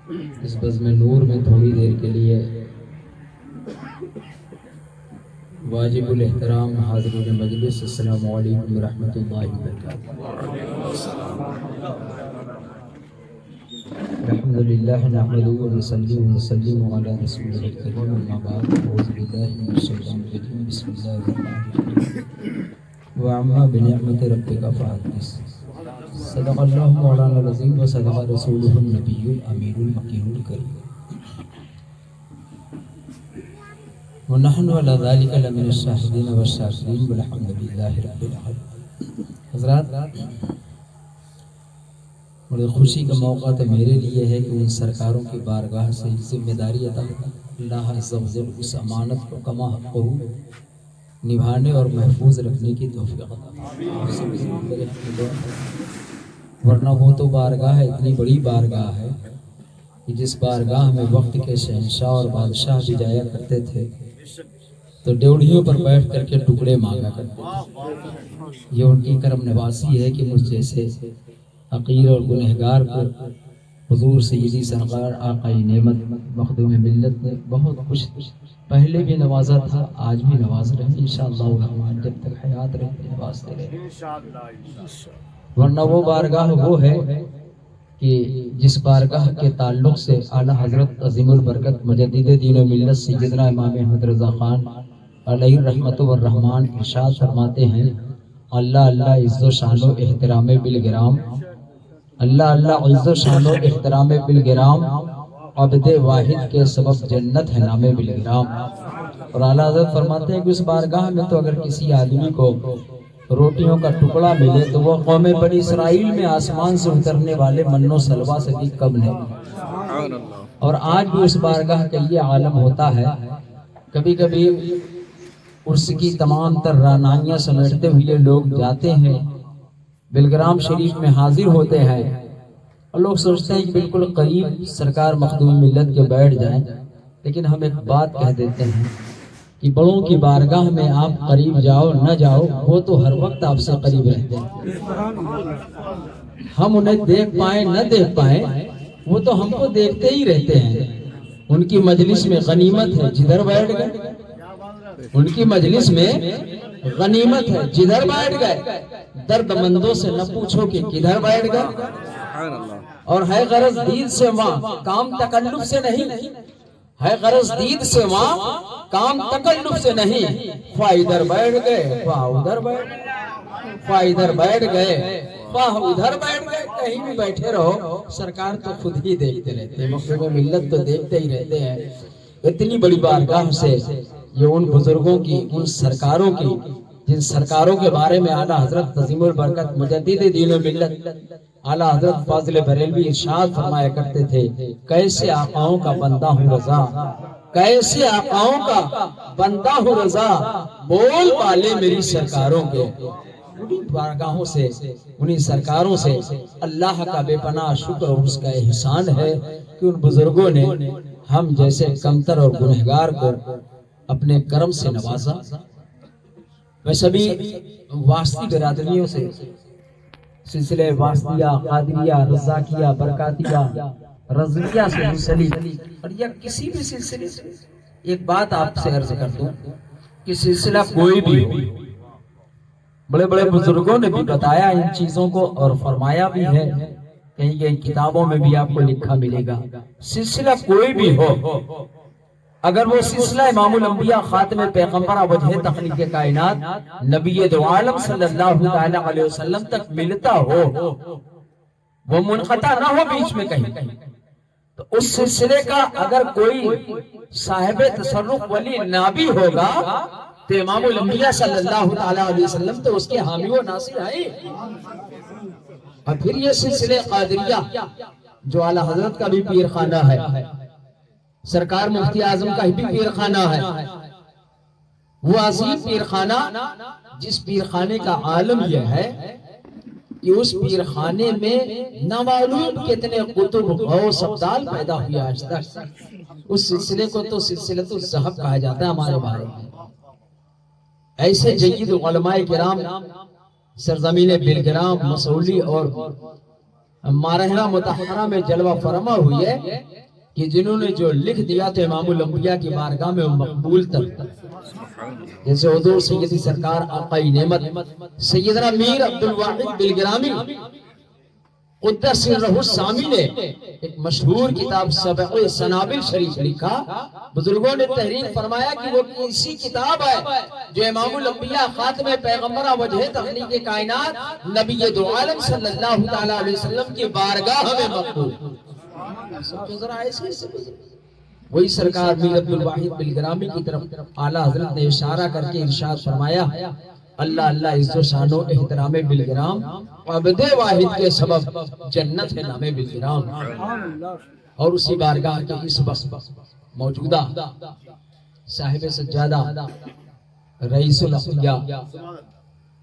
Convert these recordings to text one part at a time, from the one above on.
اس بزم نور میں تھوڑی دیر کے لیے واجب الاحترام حاضرین مجلس، السلام علیکم ورحمۃ اللہ وبرکاتہ۔ الحمدللہ نحمدہ ونصلی ونسلم علی رسولہ الکریم، اما بعد، اعوذ باللہ من الشیطان الرجیم، بسم اللہ الرحمن الرحیم، وعما بنعمت ربک فحدث۔ صدق اللہ مولانا العظیم و صدق رسولہ النبی الامین المکین الکریم، ونحن علی ذلک لمن الشاہدین والشاکرین والحمد للہ رب العالمین۔ حضرات، بڑی خوشی کا موقع تو میرے لیے ہے کہ ان سرکاروں کی بارگاہ سے ذمہ داری عطا اللہ عز و جل اس امانت کو کما حق ہو نبھانے اور محفوظ رکھنے کی توفیق عطا فرمائے۔ ورنہ وہ تو بارگاہ ہے، اتنی بڑی بارگاہ ہے کہ جس بارگاہ میں وقت کے شہنشاہ اور بادشاہ بھی جایا کرتے تھے تو ڈیوڑیوں پر بیٹھ کر کے ٹکڑے مانگا کرتے تھے۔ یہ ان کی کرم نوازی ہے کہ مجھ جیسے حقیر اور گنہگار کو حضور سیدی سرکار آقا نعمت مخدوم ملت نے بہت کچھ پہلے بھی نوازا تھا، آج بھی نواز رہے ہیں انشاءاللہ الرحمن، جب تک حیات رہے نوازتے رہے۔ ورنہ وہ بارگاہ وہ ہے کہ جس بارگاہ کے تعلق سے اعلیٰ حضرت عظیم البرکت مجدد دین و ملت سیدنا امام احمد رضا خان علیہ الرحمت والرحمان ارشاد فرماتے ہیں، اللہ اللہ عز و شان و احترام بالگرام، اللہ اللہ عز و شان و احترام بالگرام، عبد واحد کے سبب جنت ہے نام بالگرام۔ اور اعلیٰ حضرت فرماتے ہیں کہ اس بارگاہ میں تو اگر کسی آدمی کو روٹیوں کا ٹکڑا ملے تو وہ قوم بنی اسرائیل میں آسمان سے اترنے والے من و سلوا سے بھی کم نہیں۔ اور آج بھی اس بارگاہ کا یہ عالم ہوتا ہے، کبھی کبھی اس کی تمام تر رانائیاں سمیٹتے ہوئے لوگ جاتے ہیں، بلگرام شریف میں حاضر ہوتے ہیں اور لوگ سوچتے ہیں کہ بالکل قریب سرکار مخدوم ملت کے بیٹھ جائیں، لیکن ہم ایک بات کہہ دیتے ہیں کہ بڑوں کی بارگاہ میں آپ قریب جاؤ نہ جاؤ، وہ تو ہر وقت آپ سے قریب رہتے ہیں۔ ہم انہیں دیکھ پائیں نہ دیکھ پائیں، وہ تو ہم کو دیکھتے ہی رہتے ہیں۔ ان کی مجلس میں غنیمت ہے جدھر بیٹھ گئے، ان کی مجلس میں غنیمت ہے جدھر بیٹھ گئے، درد مندوں سے نہ پوچھو کہ کدھر بیٹھ گئے۔ اور ہے غرض دید سے وہاں کام تکلف سے نہیں، ہے غرض دید سے وہاں کام تکلف سے نہیں، خواہ ادھر بیٹھ گئے خواہ ادھر بیٹھ گئے، خواہ ادھر بیٹھ گئے خواہ ادھر بیٹھ گئے، کہیں بھی بیٹھے رہو سرکار تو خود ہی دیکھتے رہتے ہیں، مخدوم ملت تو دیکھتے ہی رہتے ہیں۔ اتنی بڑی بارگاہ سے یہ ان بزرگوں کی، ان سرکاروں کی، جن سرکاروں کے بارے میں اعلیٰ حضرت عظیم البرکت مجدد دین و ملت اعلیٰ حضرت فاضل بریلوی ارشاد فرمایا کرتے تھے، کیسے آقاؤں کا بندہ ہوں رضا، کیسے آقاؤں کا بندہ ہوں رضا، بول بالے میری سرکاروں کے۔ انہی بارگاہوں سے، انہی سرکاروں سے اللہ کا بے پناہ شکر اور اس کا احسان ہے کہ ان بزرگوں نے ہم جیسے کمتر اور گنہگار کو اپنے کرم سے نوازا۔ میں سبھی واسطی برادریوں سے، سلسلہ واسطیہ، قادریہ، رزاقیہ، برکاتیہ، رضویہ سے منسلک اور یا کسی بھی سلسلے سے ایک بات آپ سے عرض کر دوں کہ سلسلہ کوئی بھی ہو، بڑے بڑے بزرگوں نے بھی بتایا ان چیزوں کو اور فرمایا بھی ہے، کہیں کہیں کتابوں میں بھی آپ کو لکھا ملے گا، سلسلہ کوئی بھی ہو، اگر وہ سلسلہ امام الانبیاء خاتم پیغمبر وجہ تخلیق کائنات نبی دو عالم صلی اللہ علیہ وسلم تک ملتا ہو، وہ منقطع نہ ہو بیچ میں کہیں، تو اس سلسلے کا اگر کوئی صاحب تصرف ولی نہ بھی ہوگا تو امام الانبیاء صلی اللہ علیہ وسلم تو اس کے حامی و ناصر آئے۔ اور پھر یہ سلسلے قادریہ جو اعلیٰ حضرت کا بھی پیر خانہ ہے، سرکار مفتی اعظم کا بھی پیر خانہ ہے، وہ عظیم پیر خانہ جس پیر خانے کا عالم یہ ہے کہ اس پیر خانے میں نامعلوم کتنے قطب غوث ابدال پیدا ہوئے آج تک۔ اس سلسلے کو تو سلسلۃ الذہب کہا جاتا ہے ہمارے بارے میں۔ ایسے جید علماء کرام سرزمین بلگرام، مسولی اور مارحلہ مطہرہ میں جلوہ فرما ہوئی ہے کہ جنہوں نے جو لکھ دیا تو امام الانبیاء کی بارگاہ میں وہ مقبول تر، جیسے حضور سیدی سرکار آقائی نعمت سیدنا میر عبدالواحد بلگرامی قدس سرہ السامی نے ایک مشہور کتاب سبع سنابل شریف لکھا. بزرگوں نے تحریر فرمایا کہ وہ کسی کتاب ہے جو امام الانبیاء خاتم پیغمبرہ وجہ تخلیق کائنات نبی دو عالم صلی اللہ تعالی علیہ وسلم کی بارگاہ میں مقبول. وہی سرکار میر عبدالواحد بلگرامی کی طرف اعلیٰ حضرت نے اشارہ کر کے ارشاد فرمایا اللہ اللہ عز و شان و احترام بلگرام عبد واحد کے سبب جنت ہے نام بلگرام. اور اسی بارگاہ کے اس وقت موجودہ صاحب سجادہ رئیس الاصفیاء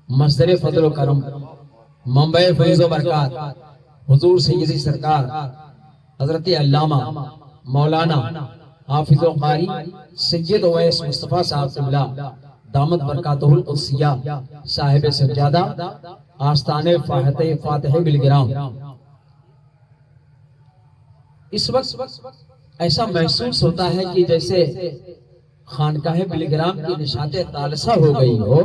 مصدر فضل و کرم منبع فیض و برکات حضور سیدی سرکار حضرت علامہ مولانا حافظ و قاری سید اویس مصطفیٰ صاحب قبلہ دامت برکاتہ القدسیہ صاحب سجادہ آستان فاتح بلگرام، اس وقت ایسا محسوس ہوتا ہے کہ جیسے خانقاہ بلگرام کی نشاط تالسہ ہو گئی ہو.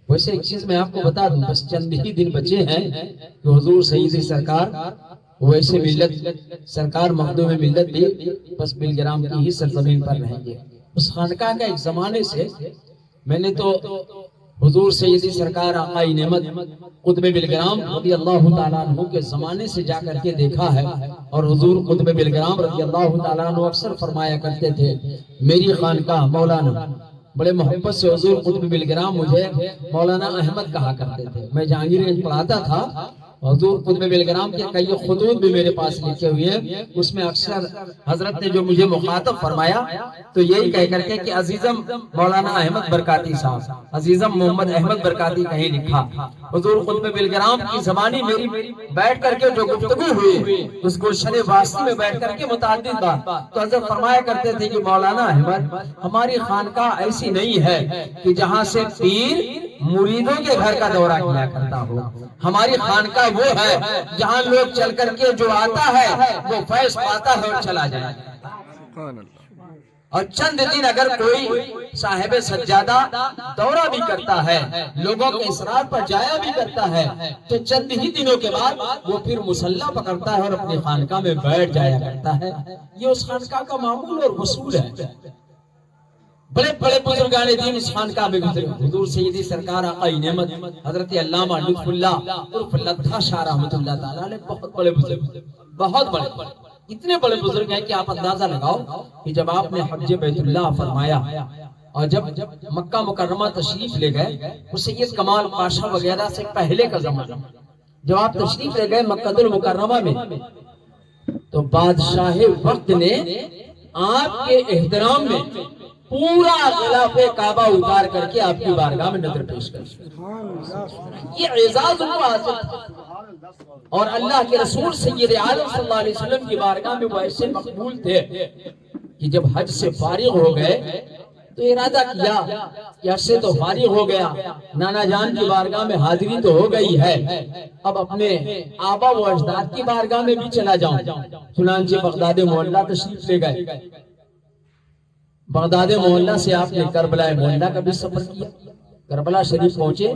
ویسے ایک چیز میں آپ کو بتا دوں، بس چند ہی دن بچے ہیں کہ حضور سیدی سرکار ویسے ملت سرکار مخدوم ملت بھی بس بلگرام کی ہی سرزمین پر رہیں گے. اس خانقاہ کا ایک زمانے سے میں نے تو حضور سیدی سرکار آقائی نعمت قطب بلگرام رضی اللہ تعالیٰ عنہ کے زمانے سے جا کر کے دیکھا ہے. اور حضور قطب بلگرام رضی اللہ تعالیٰ عنہ اکثر فرمایا کرتے تھے میری خانقاہ مولانا، بڑے محبت سے حضور قطب بلگرام مجھے مولانا احمد کہا کرتے تھے. میں جہانگیر گنج پڑھاتا تھا، حضور قطب بلگرام کے کئی خطوط بھی میرے پاس لکھے ہوئے ہیں. اس میں اکثر حضرت نے جو مجھے مخاطب فرمایا تو یہی کہہ کر کے کہ عزیزم مولانا احمد برکاتی صاحب، عزیزم محمد احمد برکاتی کہیں لکھا. حضور قطب بلگرام کی زبانی میری بیٹھ کر کے جو گفتگو ہوئی اس گلشن واسطی میں بیٹھ کر کے متعدد بار تو حضرت فرمایا کرتے تھے کہ مولانا احمد ہماری خانقاہ ایسی نہیں ہے کہ جہاں سے پیر مریدوں کے گھر کا دورہ کیا کرتا ہو. ہماری خانقاہ وہ ہے جہاں لوگ چل کر کے جو آتا ہے وہ فیض پاتا ہے اور چلا جائے. اور چند دن اگر کوئی صاحب سجادہ دورہ بھی کرتا ہے، لوگوں کے اسرار پر جایا بھی کرتا ہے، تو چند ہی دنوں کے بعد وہ پھر مسلح پکڑتا ہے اور اپنی خانقاہ میں بیٹھ جایا کرتا ہے. یہ اس خانقاہ کا معمول اور اصول ہے. بڑے بڑے بزرگان دین اس خانقاہ میں گزرے. حضور سیدی سرکار آقائی نعمت حضرت علامہ لطف اللہ عرف لدھا شاہ رحمۃ اللہ تعالیٰ علیہ بہت بڑے بزرگ، بہت بڑے، اتنے بڑے بزرگ ہیں کہ آپ اندازہ لگاؤ کہ جب آپ نے حج بیت اللہ فرمایا اور جب مکہ مکرمہ تشریف لے گئے، وہ سید کمال پاشا وغیرہ سے پہلے کا زمانہ، جب آپ تشریف لے گئے مکہ المکرمہ میں تو بادشاہ وقت نے آپ کے احترام میں پورا غلاف کعبہ اتار کر کے آپ کی بارگاہ میں نظر پیش کر. یہ اعزاز ان کو حاصل تھا. اور اللہ کے رسول سید عالم صلی اللہ علیہ وسلم کی بارگاہ میں وہ ایسے مقبول تھے کہ جب حج سے فارغ ہو گئے تو ارادہ کیا کہ حج سے تو فارغ ہو گیا، نانا جان کی بارگاہ میں حاضری تو ہو گئی ہے، اب اپنے آبا و اجداد کی بارگاہ میں بھی چلا جاؤں. چنانچہ بغداد معلیٰ تشریف لے گئے. بغداد معلیٰ سے آپ نے کربلا معلیٰ کا بھی سفر کیا. کربلا شریف پہنچے،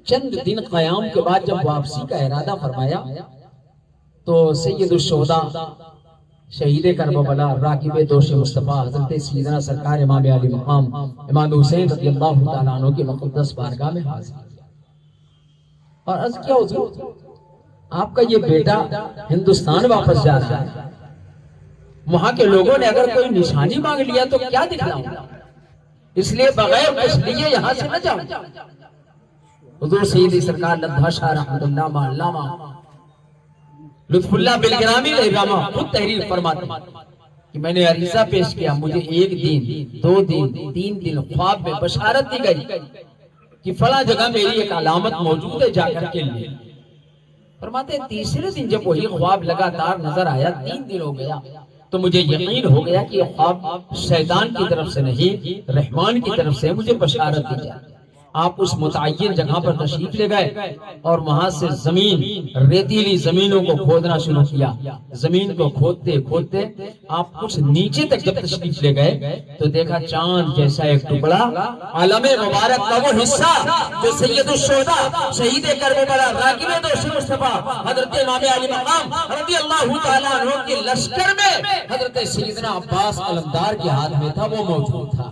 چند دن قیام کے بعد جب واپسی کا ارادہ فرمایا تو سید الشہداء شہید کربلا راکب دوش مصطفیٰ حضرت سیدنا سرکار امام علی مقام امام حسین رضی اللہ تعالیٰ عنہ کی مقدس بارگاہ میں حاضر اور عرض کیا حضور آپ کا یہ بیٹا ہندوستان واپس جا رہا ہے، وہاں کے لوگوں نے اگر کوئی نشانی مانگ لیا تو کیا دکھلاؤں، اس لیے بغیر کچھ لیے یہاں سے نہ جاؤں. حضور سیدی سرکار لدھا شاہ رحمۃ اللہ علامہ لطف اللہ بلگرامی رحمہ خود تحریر فرماتے کہ میں نے عریضہ پیش کیا، مجھے 1 دن 2 دن 3 دن خواب میں بشارت دی گئی کہ فلاں جگہ میری ایک علامت موجود ہے، جا کر کے لیے. فرماتے ہیں تیسرے دن جب وہی خواب لگاتار نظر آیا، 3 دن ہو گیا، تو مجھے یقین ہو گیا کہ یہ خواب شیطان کی طرف سے نہیں رحمان کی طرف سے مجھے بشارت دی جائے. آپ اس متعین جگہ پر تشریف لے گئے اور وہاں سے زمین، ریتیلی زمینوں کو کھودنا شروع کیا. زمین کو کھودتے کھودتے آپ کچھ نیچے تک جب تشریف لے گئے تو دیکھا چاند جیسا ایک ٹکڑا، عالم مبارک کا وہ حصہ جو سید الشہداء شہید کربلا راکب دوست مصطفیٰ حضرت امام علی مقام رضی اللہ تعالیٰ عنہ کے لشکر میں حضرت سیدنا عباس علمدار کے ہاتھ میں تھا، وہ موجود تھا.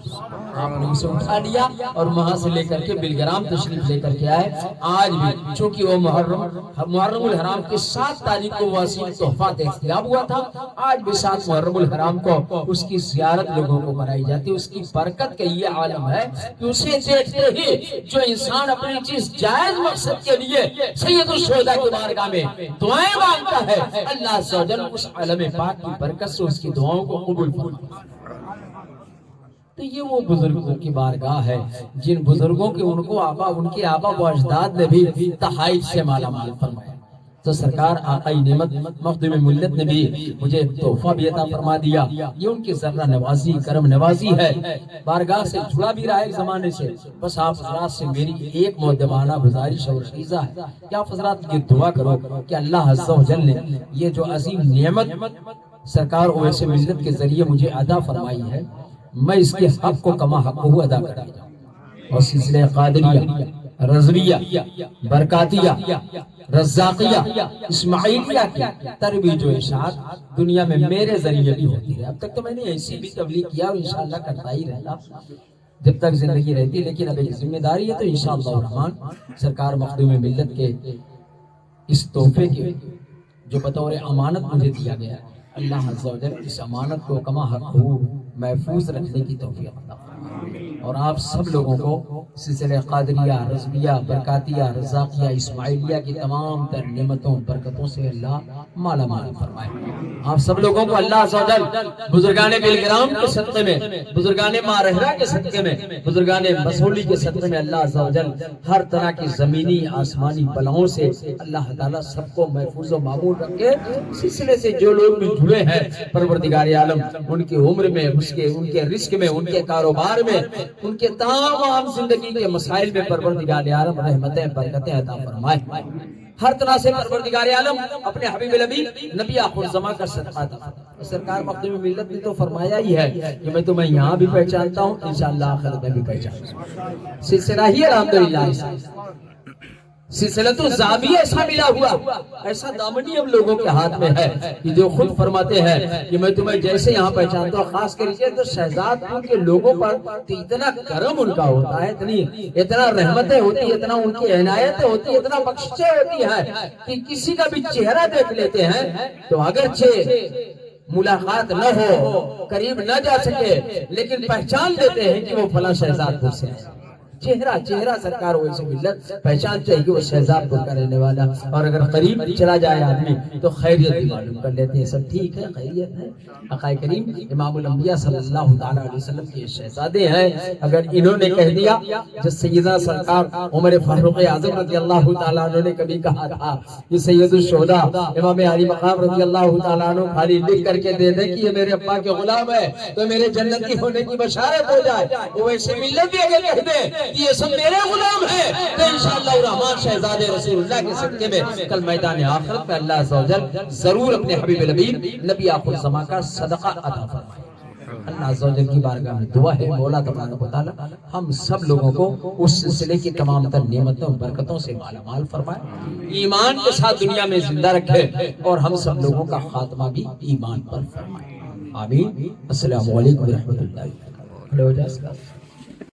آپ نے اسے اٹھا لیا اور وہاں سے لے کر کے بلگرام تشریف لے کر کے آئے. آج بھی چونکہ وہ محرم الحرام کے 7 تاریخ کو وسیع تحفہ دستیاب ہوا تھا، آج بھی 7 محرم الحرام کو اس کی زیارت لوگوں کو کرائی جاتی ہے. اس کی برکت کا یہ عالم ہے کہ اسے دیکھتے ہی جو انسان اپنی چیز جائز مقصد کے لیے سید الشہداء کی بارگاہ میں دعائیں مانگتا ہے، اللہ عز و جل اس عالم پاک کی برکت سے اس کی دعاؤں کو قبول فرماتا ہے. تو یہ وہ بزرگوں کی بارگاہ ہے جن بزرگوں کے ان کے آبا و اجداد نے بھی تحائف سے مالا مال فرمایا. تو سرکار آقائی نعمت مخدوم ملت نے بھی مجھے تحفہ بھی عطا فرما دیا. یہ ان کی ذرہ نوازی، کرم نوازی ہے. بارگاہ سے جڑا بھی رہا ایک زمانے سے. بس آپ حضرات سے میری ایک مؤدبانہ گزارش اور عقیدہ ہے کہ آپ حضرات یہ دعا کرو کہ اللہ عز و جل نے یہ جو عظیم نعمت سرکار اویس ملت کے ذریعے مجھے عطا فرمائی ہے، میں اس کے حق کو کما حق کو ادا کر دیا. اور سلسلہ قادریہ، رضویہ، برکاتیہ، رزاقیہ، اسماعیلیہ کی ترویج و اشاعت دنیا میں میرے ذریعے بھی ہوتی ہے. اب تک تو میں نے ایسی بھی تبلیغ کیا اور انشاءاللہ کرتا ہی رہتا جب تک زندگی رہتی، لیکن اب ایک ذمہ داری ہے تو انشاءاللہ الرحمن سرکار مخدوم ملت کے اس تحفے کے جو بطور امانت مجھے دیا گیا ہے، اللہ عز و جل اس امانت کو کما حق محفوظ رکھنے کی توفیق عطا فرمائے. اور آپ سب لوگوں کو سلسلہ قادریہ، رضویہ، برکاتیہ، رزاقیہ، اسماعیلیہ کی تمام تر نعمتوں برکتوں سے اللہ مالا مال فرمائے. آپ سب لوگوں کو اللہ عز و جل بزرگان بلگرام کے صدقے میں، بزرگان مارہرہ کے صدقے میں، بزرگان مسولی کے صدقے میں اللہ عز و جل ہر طرح کی زمینی آسمانی بلاؤں سے اللہ تعالیٰ سب کو محفوظ و معمول رکھے. سلسلے سے جو لوگ بھی جڑے ہیں پروردگار عالم ان کی عمر میں، ان کے رزق میں، ان کے کاروبار میں، ان کے تمام زندگی کے مسائل میں پروردگار عالم رحمتیں برکتیں عطا فرمائے. ہر طرح سے پروردگار عالم اپنے حبیب نبی آخر الزمان کا صدقہ عطا فرمائے. سرکار مخدوم ملت نے تو فرمایا ہی ہے کہ میں تمہیں یہاں بھی پہچانتا ہوں، انشاءاللہ آخرت میں بھی پہچانتا ہوں. سلسلہ ہی الحمدللہ سلسلہ تو زامی ایسا ملا ہوا، ایسا دامنی ہم لوگوں کے ہاتھ میں ہے کہ جو خود فرماتے ہیں کہ میں تمہیں جیسے یہاں پہچانتا ہوں. خاص کر تو شہزاد کے لوگوں پر اتنا کرم ان کا ہوتا ہے، اتنا رحمتیں ہوتی، اتنا ان کی عنایتیں ہوتی، اتنا بخششیں ہوتی ہیں کہ کسی کا بھی چہرہ دیکھ لیتے ہیں تو اگرچہ ملاقات نہ ہو، قریب نہ جا سکے، لیکن پہچان لیتے ہیں کہ وہ فلاں شہزاد پور سے ہے. چہرہ سرکار اویس ملت پہچانتے ہیں کہ وہ شہزاد پور کا رہنے والا. اور اگر قریب چلا جائے آدمی تو خیریت بھی معلوم کر لیتے ہیں، سب ٹھیک ہے، خیریت ہے. آقا کریم امام الانبیاء صلی اللہ تعالیٰ علیہ وسلم کے شہزادے ہیں. اگر انہوں نے کہہ دیا، جس سیدہ سرکار عمر فاروق اعظم رضی اللہ تعالیٰ عنہ نے کبھی کہا تھا کہ سید الشہداء امام علی مقام رضی اللہ تعالیٰ عنہ خالی لکھ کر کے دے دیں کہ یہ میرے ابا کے غلام ہے تو میرے جنتی ہونے کی بشارت ہو جائے. اویس ملت بھی اگر کہہ دے یہ سب میرے غلام ہیں تو انشاءاللہ الرحمن شہزاد رسول اللہ کے صدقے میں کل میدان آخرت میں اللہ عز و جل ضرور اپنے حبیب نبی آخر الزمان کا صدقہ عطا فرمائے. اللہ عز و جل کی بارگاہ میں دعا ہے مولا تبارک و تعالی ہم سب لوگوں کو اس سلسلے کی تمام تر نعمتوں برکتوں سے مالا مال فرمائے، ایمان کے ساتھ دنیا میں زندہ رکھے اور ہم سب لوگوں کا خاتمہ بھی ایمان پر فرمائے. آمین. السلام علیکم ورحمۃ اللہ وبرکاتہ.